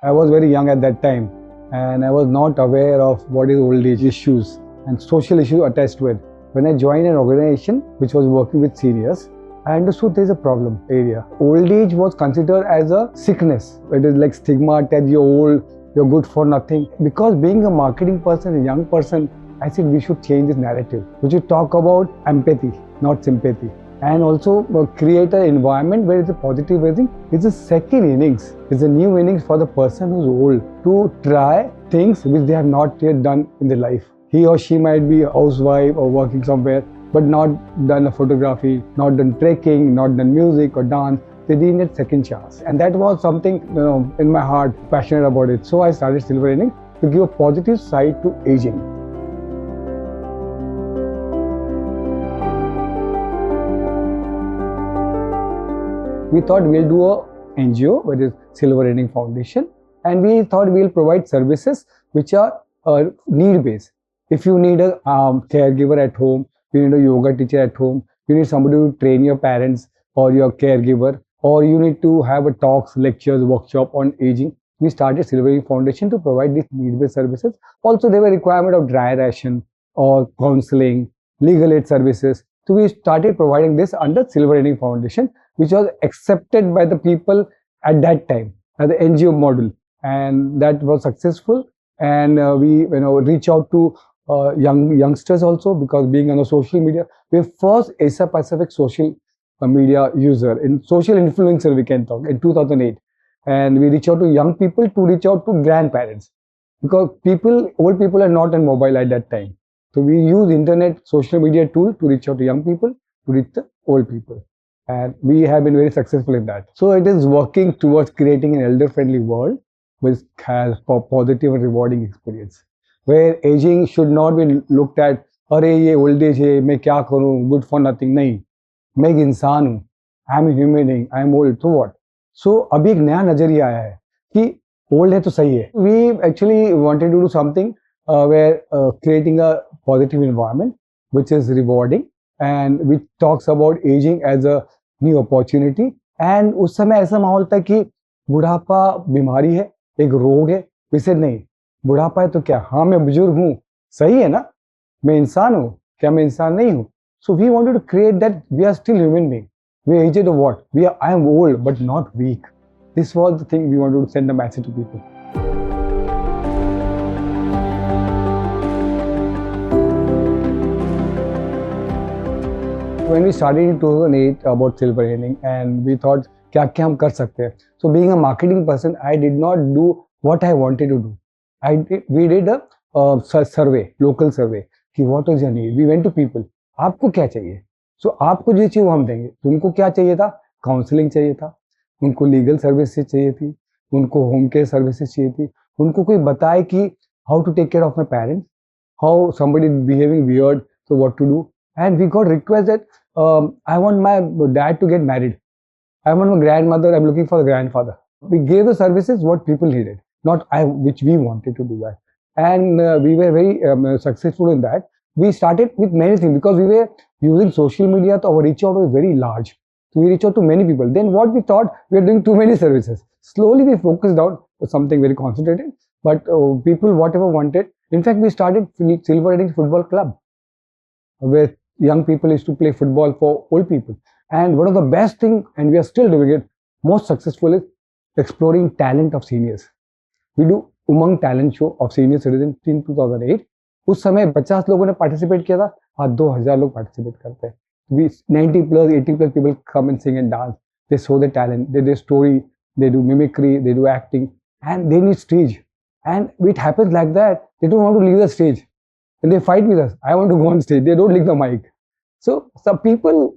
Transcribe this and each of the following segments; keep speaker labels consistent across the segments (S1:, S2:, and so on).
S1: I was very young at that time and I was not aware of what is old age issues and social issues attached to it. When I joined an organization which was working with seniors, I understood there is a problem area. Old age was considered as a sickness. It is like stigma attached, you're old, you're good for nothing. Because being a marketing person, a young person, I said we should change this narrative. We should talk about empathy, not sympathy. And also create an environment where it's a positive raising. It's a second innings. It's a new innings for the person who's old to try things which they have not yet done in their life. He or she might be a housewife or working somewhere, but not done a photography, not done trekking, not done music or dance. They didn't get second chance. And that was something in my heart, passionate about it. So I started Silver Inning to give a positive side to aging. We thought we'll do a NGO, which is Silver Inning Foundation, and we thought we'll provide services which are need-based. If you need a caregiver at home, you need a yoga teacher at home, you need somebody to train your parents or your caregiver, or you need to have a talks, lectures, workshop on aging. We started Silver Inning Foundation to provide these need-based services. Also, there were requirement of dry ration or counseling, legal aid services. So we started providing this under Silver Inning Foundation, which was accepted by the people at that time as the NGO model, and that was successful. And we reach out to youngsters also, because being on the social media, we're first Asia Pacific social media user, in social influencer we can talk, in 2008. And we reach out to young people to reach out to grandparents, because old people are not on mobile at that time. So we use internet social media tool to reach out to young people, to reach the old people. And we have been very successful in that. So it is working towards creating an elder-friendly world which has a positive and rewarding experience, where aging should not be looked at, अरे ये old age है, मैं क्या करूँ, good for nothing. नहीं, मैं एक इंसान हूँ, I am a human being, I am old, so what? So अभी एक नया नजरिया आया है कि old है तो सही है. We actually wanted to do something where creating a positive environment which is rewarding and which talks about aging as a new opportunity. And उस समय ऐसा माहौल था कि बुढ़ापा बीमारी है, एक रोग है. वैसे नहीं, बुढ़ापा है तो क्या, हाँ मैं बुजुर्ग हूँ, सही है ना, मैं इंसान हूँ, क्या मैं इंसान नहीं हूँ? So we wanted to create that we are still human being. We are aged or what? I am old but not weak. This was the thing we wanted to send a message to people. When we started in 2008 about Silver Inning, and we thought क्या क्या हम कर सकते हैं. So being a marketing person, I did not do what I wanted to do. We did a survey, local survey, कि what was your need. We went to people. आपको क्या चाहिए? So आपको जो चाहिए वो हम देंगे. तुमको क्या चाहिए था? काउंसलिंग चाहिए था, उनको लीगल सर्विसेज चाहिए थी, उनको होम केयर सर्विसेज चाहिए थी, उनको कोई बताए कि how to take care of my parents, how somebody is behaving weird, so what to do. And we got request that I want my dad to get married. I want my grandmother, I'm looking for a grandfather. We gave the services what people needed, not which we wanted to do that. And we were very successful in that. We started with many things because we were using social media, so our reach out was very large. So we reach out to many people. Then what we thought, we are doing too many services. Slowly we focused out on something very concentrated, but people whatever wanted. In fact, we started Silver Inning Football Club, where young people used to play football for old people. And one of the best thing, and we are still doing it, most successful, is exploring talent of seniors. We do Umang talent show of senior citizens in 2008. उस समय 50 लोगों ने participate किया था, आज 2000 लोग participate करते हैं. 90 plus 80 plus people come and sing and dance. They show their talent, they do story, they do mimicry, they do acting, and they need stage. And it happens like that. They don't want to leave the stage, and they fight with us. I want to go on stage. They don't leave the mic. So some people,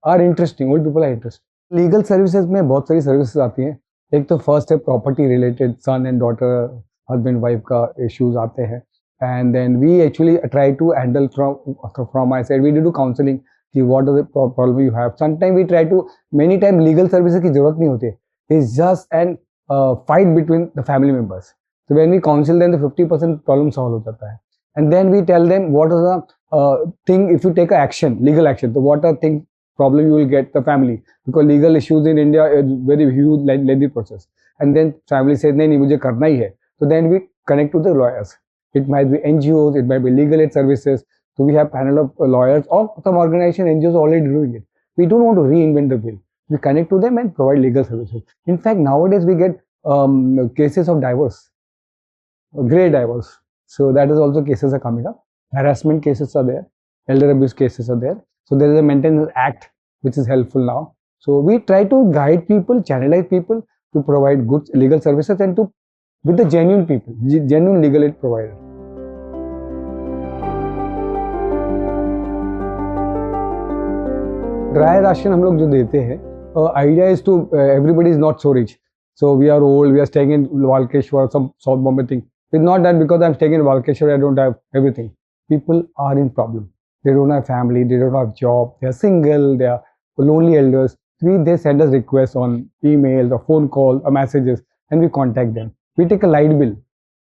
S1: are interesting. Old people are interesting. Legal services में बहुत सारी services आती हैं. एक तो first है property related, son and daughter, husband wife का issues आते हैं. And then we actually try to handle from my side. We do counseling. कि what are the problem you have. Sometimes we try to, many times legal services की जरूरत नहीं होती. It's just an fight between the family members. So when we counsel them, the 50% problem solve हो जाता है. And then we tell them what is the thing, if you take action, legal action, so what are things, problem you will get the family, because legal issues in India is very huge lengthy process. and then family says नहीं नहीं मुझे करना ही है, so then we connect to the lawyers. It might be NGOs, it might be legal aid services. So we have panel of lawyers or some organization NGOs already doing it. We don't want to reinvent the wheel. We connect to them and provide legal services. In fact, nowadays we get cases of divorce, grey divorce. So that is also cases are coming up. Harassment cases are there, elder abuse cases are there. So there is a maintenance act which is helpful now. So we try to guide people, channelize people to provide good legal services and to with the genuine people, genuine legal aid provider. Dry ration हम लोग जो देते हैं, idea is to everybody is not so rich, so we are old, we are staying in Walkeshwar, some south Bombay thing. It's not that because I'm staying in Walkeshwar, I don't have everything. People are in problem. They don't have family, they don't have job, they are single, they are lonely elders. They send us requests on emails or phone calls or messages, and we contact them. We take a light bill.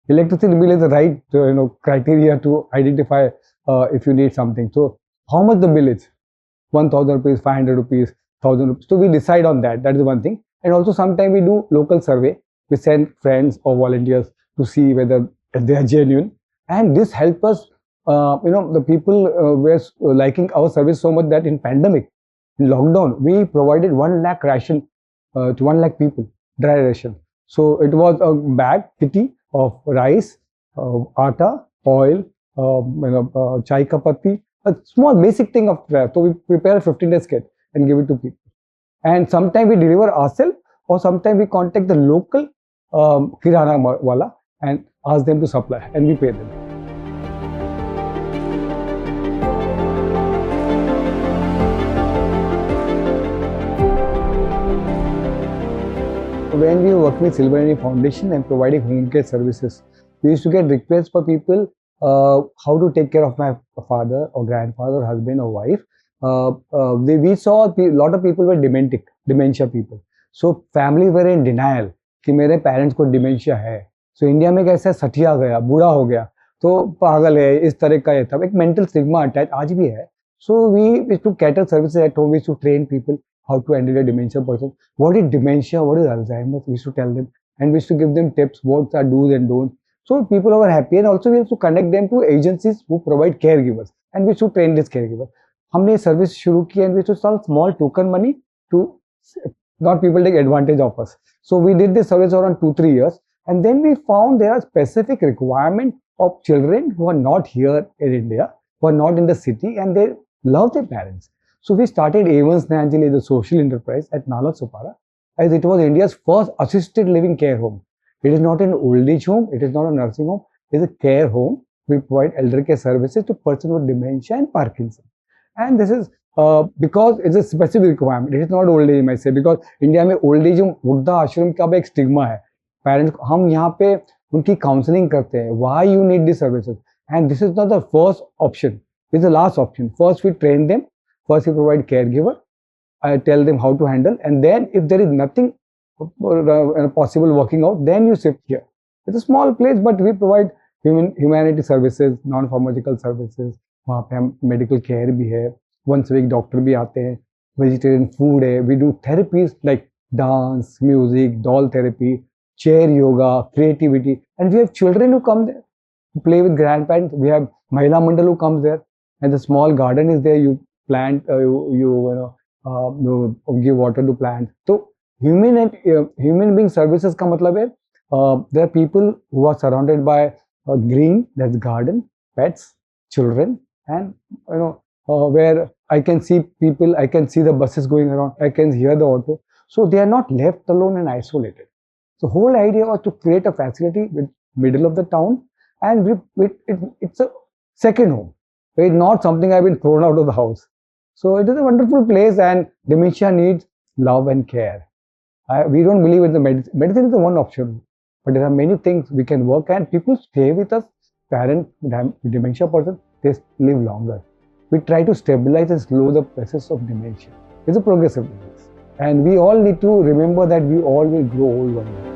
S1: Electricity bill is the right criteria to identify if you need something. So how much the bill is? 1,000 rupees, 500 rupees, 1,000 rupees. So we decide on that. That is one thing. And also sometimes we do local survey. We send friends or volunteers to see whether they are genuine, and this helps us. The people were liking our service so much that in pandemic, in lockdown, we provided 1 lakh ration to 1 lakh people, dry ration. So it was a bag kitty of rice, atta, oil, chai ka patti, a small basic thing of prayer. So we prepare a 15 days kit and give it to people. And sometimes we deliver ourselves, or sometimes we contact the local kirana wala and ask them to supply, and we pay them. When we were working with Silver Lining Foundation and providing home care services, we used to get requests for people how to take care of my father or grandfather, husband or wife. We saw a lot of people were dementia people. So family were in denial कि मेरे parents को dementia है. So India में कैसे सठिया गया, बूढ़ा हो गया, तो पागल है, इस तरह का ये था, एक मेंटल स्टिग्मा अटैच आज भी है. So we too cater services at home, we too train people how to handle a dementia person, what is dementia, what is Alzheimer's, we should tell them, and we should give them tips, what are do's and don'ts. So people are happy, and also we have to connect them to agencies who provide caregivers, and we should train this caregiver. हमने service शुरू की, and we should sell small token money to not people take advantage of us. So we did this service around 2-3 years, and then we found there are specific requirement of children who are not here in India, who are not in the city, and they love their parents. So we started A1 Snehanjali, the social enterprise at Nalasopara, as it was India's first assisted living care home. It is not an old age home, it is not a nursing home, it is a care home. We provide elder care services to persons with dementia and Parkinson. And this is because it's a specific requirement. It is not old age, I say, because India में old age वृद्धा आश्रम का भी एक stigma है. Parents, हम यहाँ पे उनकी काउंसलिंग करते हैं. Why you need these services? And this is not the first option. It's the last option. First we train them. First we provide caregiver. I tell them how to handle, and then if there is nothing possible working out, then you shift here. It's a small place, but we provide humanity services, non-pharmaceutical services. वहाँ पे हम medical care भी है, once a week doctor भी आते हैं, vegetarian food है, we do therapies like dance, music, doll therapy, chair yoga, creativity, and we have children who come there to play with grandparents. We have Mahila Mandal who comes there, and the small garden is there. You plant, you give water to plants. So human being services का मतलब है there are people who are surrounded by green, that's garden, pets, children, and where I can see people, I can see the buses going around, I can hear the auto. So they are not left alone and isolated. So whole idea was to create a facility with middle of the town, and it's a second home. It's not something I've been thrown out of the house. So it is a wonderful place, and dementia needs love and care. We don't believe in the medicine. Medicine is the one option, but there are many things we can work, and people stay with us. Parent dementia person, they live longer. We try to stabilize and slow the process of dementia. It's a progressive disease, and we all need to remember that we all will grow old one day.